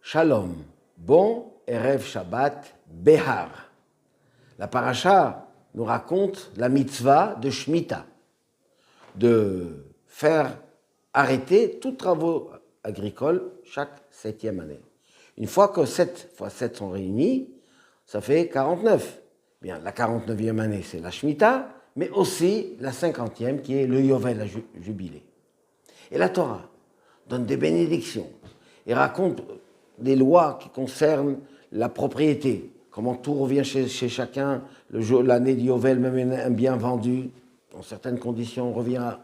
Shalom, bon Erev Shabbat, Behar. La paracha nous raconte la mitzvah de Shemitah, de faire arrêter tous travaux agricoles chaque 7e année. Une fois que 7 fois 7 sont réunis, ça fait 49. Bien, la 49e année, c'est la Shemitah, mais aussi la 50e qui est le Yovel, la jubilé. Et la Torah donne des bénédictions et raconte des lois qui concernent la propriété, comment tout revient chez chacun, l'année du Yovel, même un bien vendu, dans certaines conditions, revient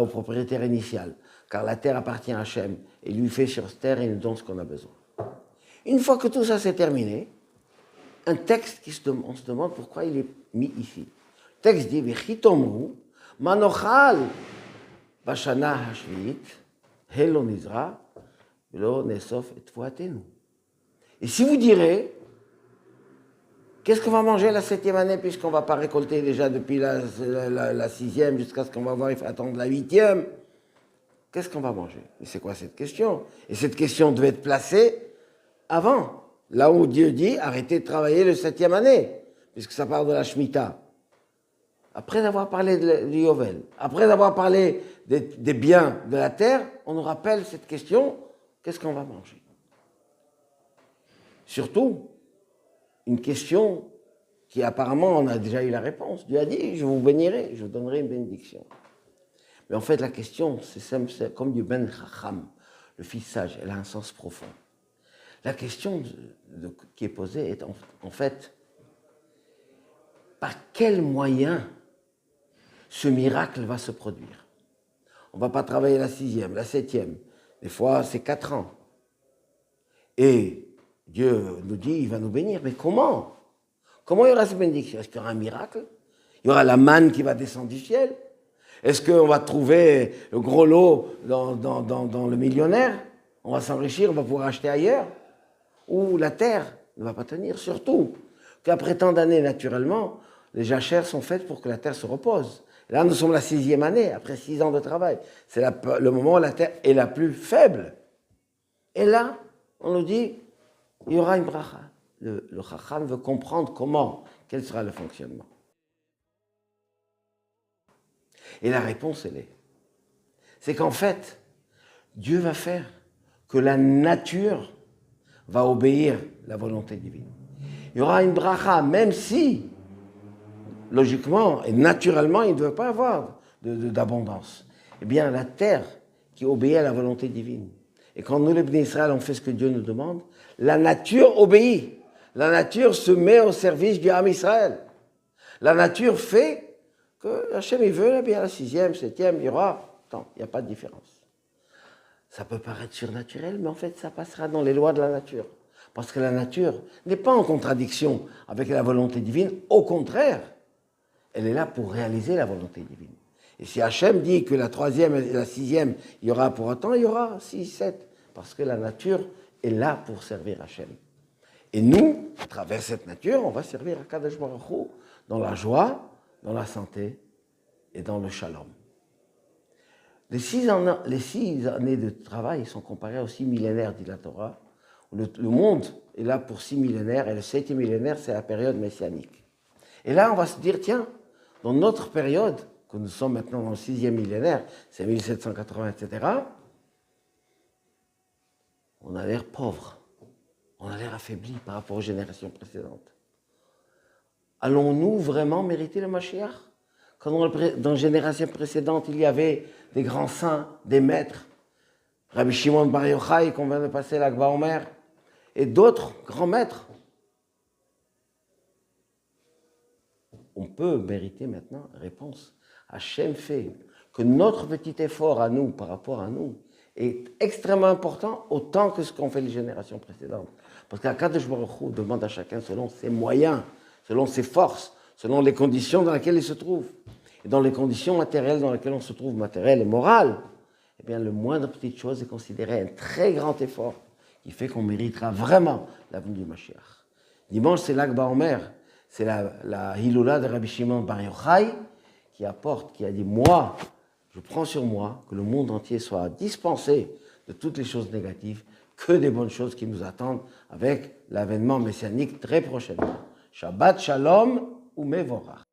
au propriétaire initial, car la terre appartient à Hachem, et lui fait sur cette terre, il nous donne ce qu'on a besoin. Une fois que tout ça s'est terminé, un texte on se demande pourquoi il est mis ici. Le texte dit, V'chitomru, manochal, bashana hashvit, helo nizra, velo nesof et fuatenu. Et si vous direz, qu'est-ce qu'on va manger la 7e année, puisqu'on ne va pas récolter déjà depuis la 6e jusqu'à ce qu'on va voir, il faut attendre la 8e. Qu'est-ce qu'on va manger? Et c'est quoi cette question? Et cette question devait être placée avant, là où Dieu dit, arrêtez de travailler le 7e année, puisque ça part de la Shemitah. Après avoir parlé du Yovel, après avoir parlé des biens de la terre, on nous rappelle cette question, qu'est-ce qu'on va manger? Surtout, une question qui apparemment, on a déjà eu la réponse. Dieu a dit, je vous bénirai, je vous donnerai une bénédiction. Mais en fait, la question, c'est comme du Ben Chacham, le fils sage, elle a un sens profond. La question qui est posée est en fait, par quel moyen ce miracle va se produire? On ne va pas travailler la 6e, la 7e. Des fois, c'est 4 ans. Et Dieu nous dit, il va nous bénir. Mais comment? Comment il y aura cette bénédiction? Est-ce qu'il y aura un miracle? Il y aura la manne qui va descendre du ciel? Est-ce qu'on va trouver le gros lot dans le millionnaire? On va s'enrichir, on va pouvoir acheter ailleurs? Ou la terre ne va pas tenir? Surtout qu'après tant d'années, naturellement, les jachères sont faites pour que la terre se repose. Là, nous sommes la 6e année, après 6 ans de travail. C'est le moment où la terre est la plus faible. Et là, on nous dit, il y aura une bracha. Le Chacham veut comprendre comment, quel sera le fonctionnement. Et la réponse, elle est, c'est qu'en fait, Dieu va faire que la nature va obéir à la volonté divine. Il y aura une bracha, même si, logiquement et naturellement, il ne veut pas avoir d'abondance. Eh bien, la terre qui obéit à la volonté divine. Et quand nous, les Bnei Israël, on fait ce que Dieu nous demande, la nature obéit. La nature se met au service du Ham Israël. La nature fait que Hachem, il veut, bien la 6e, 7e, il y aura. Attends, il n'y a pas de différence. Ça peut paraître surnaturel, mais en fait, ça passera dans les lois de la nature. Parce que la nature n'est pas en contradiction avec la volonté divine. Au contraire, elle est là pour réaliser la volonté divine. Et si Hachem dit que la 3e et la 6e, il y aura pour autant, il y aura 6, 7. Parce que la nature est là pour servir Hachem. Et nous, à travers cette nature, on va servir Akadosh Baruch Hu dans la joie, dans la santé et dans le shalom. Les 6 années de travail sont comparées aux 6 millénaires, dit la Torah. Le monde est là pour 6 millénaires et le 7e millénaire, c'est la période messianique. Et là, on va se dire, tiens, dans notre période, que nous sommes maintenant dans le 6e millénaire, c'est 1780, etc., on a l'air pauvre, on a l'air affaibli par rapport aux générations précédentes. Allons-nous vraiment mériter le Mashiach? Quand dans les générations précédentes, il y avait des grands saints, des maîtres, Rabbi Shimon Bar Yochai, qu'on vient de passer l'Akba Omer, et d'autres grands maîtres. On peut mériter maintenant réponse. Hachem fait que notre petit effort à nous, par rapport à nous, est extrêmement important, autant que ce qu'ont fait les générations précédentes. Parce qu'Akadosh Baruch Hu demande à chacun selon ses moyens, selon ses forces, selon les conditions dans lesquelles il se trouve. Et dans les conditions matérielles dans lesquelles on se trouve, matérielles et morales, eh bien, le moindre petite chose est considéré un très grand effort qui fait qu'on méritera vraiment la venue du Mashiach. Dimanche, c'est l'Akba Omer, c'est la Hiloula de Rabbi Shimon Bar Yochai qui a dit, moi, je prends sur moi que le monde entier soit dispensé de toutes les choses négatives, que des bonnes choses qui nous attendent avec l'avènement messianique très prochainement. Shabbat Shalom ou Mevorach.